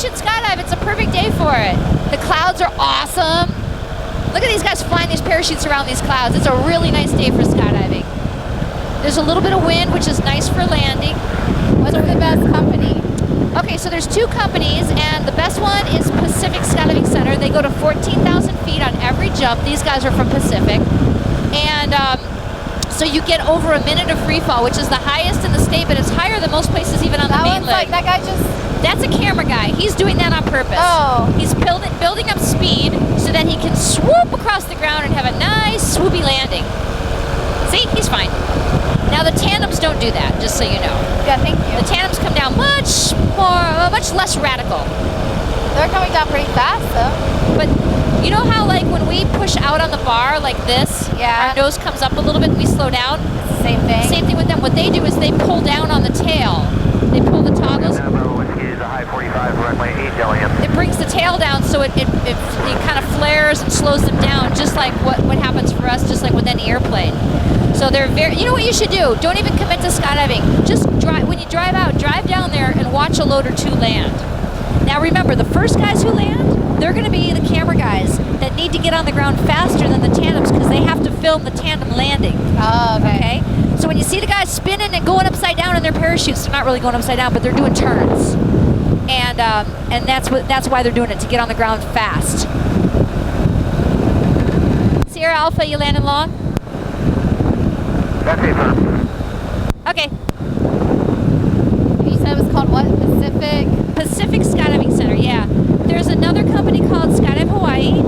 should skydive. It's a perfect day for it. The clouds are awesome. Look at these guys flying these parachutes around these clouds. It's a really nice day for skydiving. There's a little bit of wind, which is nice for landing. What's the best company? Okay, so there's 2 companies, and the best one is Pacific Skydiving Center. They go to 14,000 feet on every jump. These guys are from Pacific. And so you get over a minute of free fall, which is the highest in the state, but it's higher than most places even on the main leg. That guy just... That's a camera guy. He's doing that on purpose. Oh. He's building up speed so that he can swoop across the ground and have a nice swoopy landing. See, he's fine. Now the tandems don't do that, just so you know. Yeah, thank you. The tandems come down much less radical. They're coming down pretty fast, though. But you know how, like, when we push out on the bar like this, yeah, our nose comes up a little bit and we slow down? It's the same thing. Same thing with them. What they do is they pull down on the tail. They pull the toggles. It brings the tail down, so it kind of flares and slows them down, just like what happens for us, just like with any airplane. So they're very, you know what you should do? Don't even commit to skydiving. Just drive, when you drive out, drive down there and watch a load or 2 land. Now remember, the first guys who land, they're going to be the camera guys that need to get on the ground faster than the tandems because they have to film the tandem landing. Oh, okay. So when you see the guys spinning and going upside down in their parachutes, they're not really going upside down, but they're doing turns. And that's why they're doing it, to get on the ground fast. Sierra Alpha, you landing long? That's it, sir. Okay. You said it was called what? Pacific Skydiving Center, yeah. There's another company called Skydive Hawaii,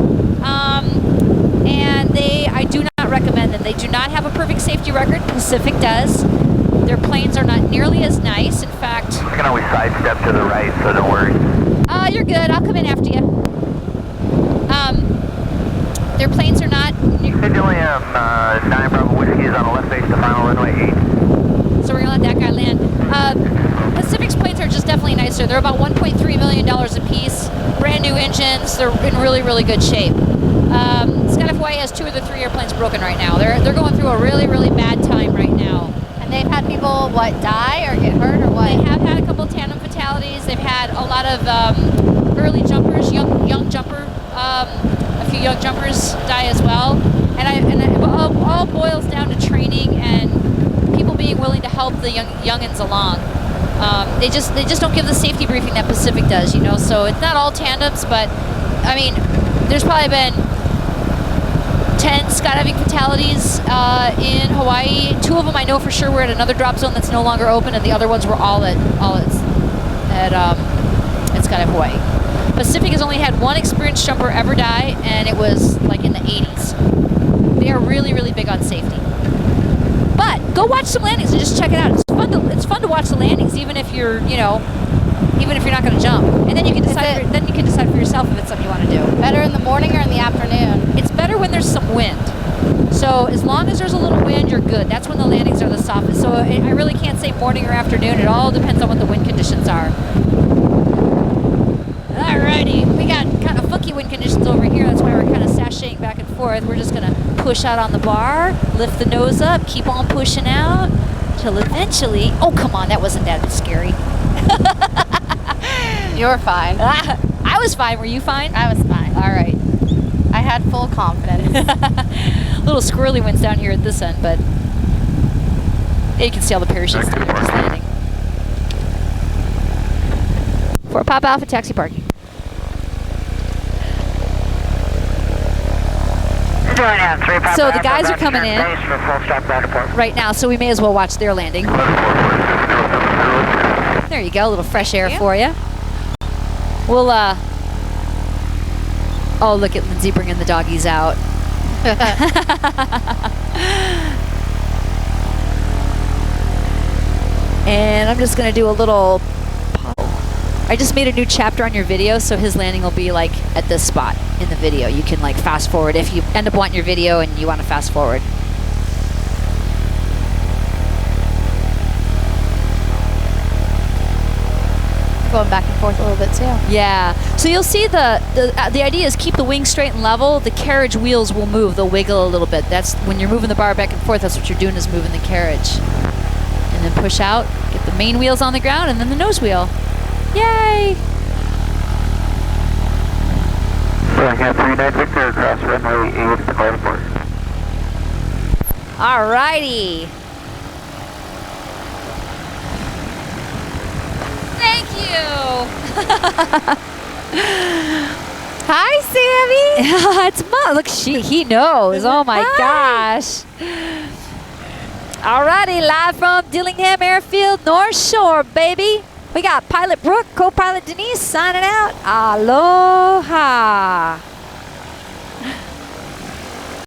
and I do not recommend them. They do not have a perfect safety record. Pacific does. Their planes are not nearly as nice. In fact, I can always sidestep to the right, so don't worry. You're good. I'll come in after you. Their planes are not. Hey, Dilliam, 9 Bravo Whiskey is on the left base to final runway 8. So we're gonna let that guy land. Pacific's planes are just definitely nicer. They're about $1.3 million a piece. Brand new engines. They're in really, really good shape. Skydive Hawaii has 2 of the 3 airplanes broken right now. They're going through a really, really bad time right now. And they've had people, die or get hurt or what? They have had a couple tandem fatalities. They've had a lot of early jumpers, young jumper, a few young jumpers die as well. And it all boils down to training and people being willing to help the youngins along. They just don't give the safety briefing that Pacific does, you know. So it's not all tandems, but I mean, there's probably been 10 skydiving fatalities in Hawaii. 2 of them I know for sure were at another drop zone that's no longer open, and the other ones were all at Skydive Hawaii. Pacific has only had 1 experienced jumper ever die, and it was like in the 80s. They are really, really big on safety. But go watch some landings and just check it out. It's fun to watch the landings, even if you're not going to jump. And then you can decide for yourself if it's something you want to do. Better in the morning or in the afternoon? It's better when there's some wind. So as long as there's a little wind, you're good. That's when the landings are the softest. So I really can't say morning or afternoon. It all depends on what the wind conditions are. Alrighty, we got kind of funky wind conditions over here. That's why we're kind of sashaying back and forth. We're just gonna push out on the bar, lift the nose up, keep on pushing out, till eventually, oh come on, that wasn't that scary. You're fine. I was fine, were you fine? I was fine. Alright. I had full confidence. Little squirrely winds down here at this end, but you can see all the parachutes that are just landing. For Papa Alpha taxi parking. So the guys are coming in right now, so we may as well watch their landing. There you go, a little fresh air for you. We'll, oh, look at Lindsay bringing the doggies out. And I'm just going to do a little... I just made a new chapter on your video, so his landing will be like at this spot in the video. You can like fast forward if you end up wanting your video and you want to fast forward. Going back and forth a little bit too. Yeah. So you'll see the idea is keep the wings straight and level. The carriage wheels will move. They'll wiggle a little bit. That's when you're moving the bar back and forth. That's what you're doing, is moving the carriage. And then push out. Get the main wheels on the ground, and then the nose wheel. Yay! I have 39 Victor across runway 8 to Cardboard. Alrighty. Thank you. Hi, Sammy. It's Mom. Look, he knows. Oh my gosh. Alrighty, live from Dillingham Airfield, North Shore, baby. We got Pilot Brooke, co-pilot Denise signing out. Aloha.